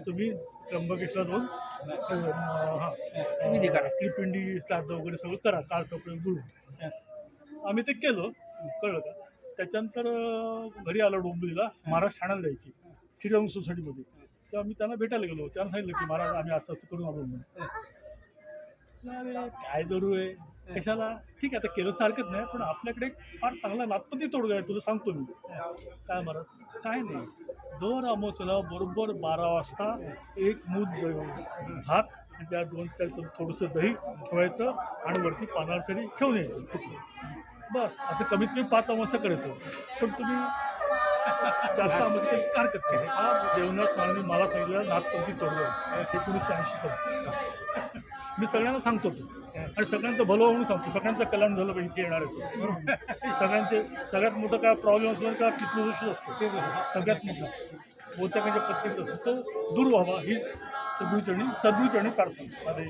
तुम्ही त्र्यंबकेश्वर जाऊन विधी करा. त्रिपिंडी श्राद्ध वगैरे सगळं करा, काळ सपळे बोलून आम्ही ते केलं. कळलं का? त्याच्यानंतर घरी आलो डोंबिवलीला, महाराज ठाण्याला जायची श्रीराम सोसायटीमध्ये. तेव्हा मी त्यांना भेटायला गेलो. त्यांना सांगितलं की महाराज आम्ही असं असं करून आलो म्हणून. अरे काय जरूर आहे कशाला, ठीक आहे आता केलं सारखंच नाही, पण आपल्याकडे फार चांगला नागपती तोडगा आहे, तुला सांगतो मी. काय महाराज काय नाही, दर अमावस्येला बरोबर 12 वाजता एक मूठ भात आणि त्या 2-4 थोडंसं दही ठेवायचं आणि वरती पानावर तरी ठेवून यायचं. बस असं कमीत कमी 5 अमावस्या करायचं. पण तुम्ही जास्त अमावस्या काही हरकत नाही. हा देवनाथ माने मला सांगितलं नागपंथी तोडगा 1980 साली. मी सगळ्यांना सांगतो तो आणि सगळ्यांचं भलं म्हणून सांगतो, सगळ्यांचं कल्याण झालं पाहिजे, येणार आहे. सगळ्यांचे सगळ्यात मोठं काय प्रॉब्लेम असतो का पितृदोष असतो, सगळ्यात मोठा बहुतेकांच्या प्रत्येक असतो तो दूर व्हावा ही सद्गुरूचरणी प्रार्थना. हरी